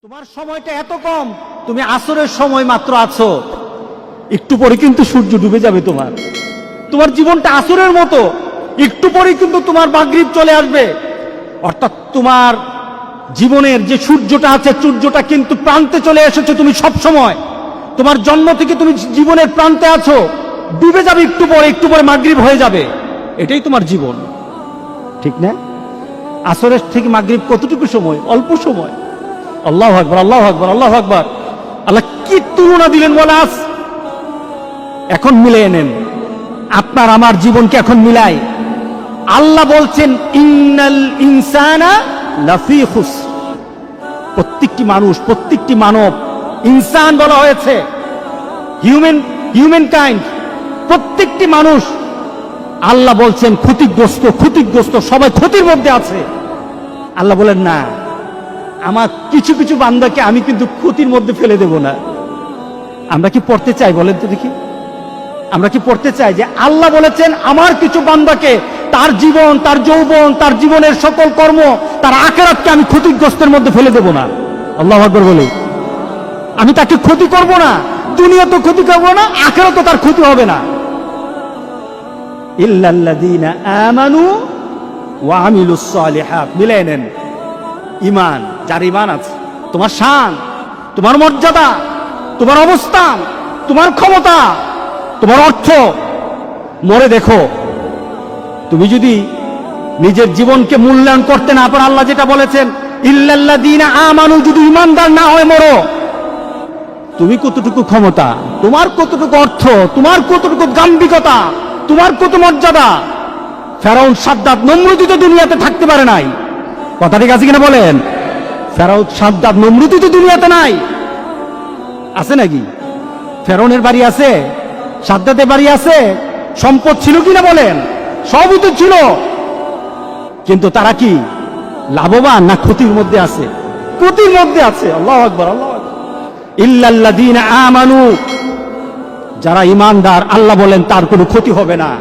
তোমার সময়টা এত কম, তুমি আসরের সময় মাত্র আছো, একটু পরে কিন্তু সূর্য ডুবে যাবে। তোমার জীবনটা আসরের মতো, একটু পরে কিন্তু তোমার মাগরিব চলে আসবে। অর্থাৎ তোমার জীবনের যে সূর্যটা আছে, সূর্যটা কিন্তু প্রান্তে চলে এসেছে। তুমি সব সময় তোমার জন্ম থেকে তুমি জীবনের প্রান্তে আছো, ডুবে যাবে একটু পরে মাগরিব হয়ে যাবে। এটাই তোমার জীবন, ঠিক না? আসরের থেকে মাগরিব কতটুকু সময়? অল্প সময়। আল্লাহু আকবার, আল্লাহু আকবার, আল্লাহু আকবার। আল্লাহ কি তুলনা দিলেন বলাস। এখন মিলিয়ে নেন, আপনার আমার জীবনকে এখন মিলাই। আল্লাহ বলছেন ইন্নাল ইনসানা লাফি খুসর। প্রত্যেকটি মানুষ, প্রত্যেকটি মানব, ইনসান বলা হয়েছে, হিউম্যান কাইন্ড, প্রত্যেকটি মানুষ আল্লাহ বলছেন ক্ষতিগ্রস্ত, সবাই ক্ষতির মধ্যে আছে। আল্লাহ বলেন না, আমার কিছু কিছু বান্দাকে আমি কিন্তু ক্ষতির মধ্যে ফেলে দেব না। আমরা কি পড়তে চাই বলেন তো দেখি? আমরা কি পড়তে চাই যে আল্লাহ বলেছেন আমার কিছু বান্দাকে, তার জীবন, তার যৌবন, তার জীবনের সকল কর্ম, তার আখিরাতকে আমি ক্ষতিগ্রস্তের মধ্যে ফেলে দেব না? আল্লাহু আকবার বলি। আমি তাকে ক্ষতি করব না, দুনিয়া তো ক্ষতি করব না, আখিরাতে তার ক্ষতি হবে না। ইল্লাল্লাযীনা আমানু ওয়া আমিলুস সালিহাত। মিলে নেন, ঈমান, যার ঈমান আছে, তোমার শান, তোমার মর্যাদা, তোমার অবস্থান, তোমার ক্ষমতা, তোমার অর্থ, মরে দেখো। তুমি যদি নিজের জীবনকে মূল্যায়ন করতে না পারো, আল্লাহ যেটা বলেছেন ইল্লাল্লাযীনা আমানু, যদি ঈমানদার না হয়ে মরো, তুমি কতটুকু ক্ষমতা, তোমার কতটুকু অর্থ, তোমার কতটুকু গাম্ভীর্যতা, তোমার কত মর্যাদা। ফেরাউন, সাদ্দাত, নমরুদ তো দুনিয়াতে থাকতে পারে নাই। কথা ঠিক আছে কিনা বলেন? ফেরাউন, সাদ্দাত, নমরুদ তো দুনিয়াতে নাই। আছে নাকি? ফেরাউনের বাড়ি আছে, সাদ্দাতের বাড়ি আছে, সম্পদ ছিল কিনা বলেন? সবই তো ছিল, কিন্তু তারা কি লাভবান না ক্ষতির মধ্যে আছে? ক্ষতির মধ্যে আছে। আল্লাহু আকবার, আল্লাহু আকবার। ইল্লাল্লাযীনা আমানু, যারা ঈমানদার, আল্লাহ বলেন তার কোনো ক্ষতি হবে না।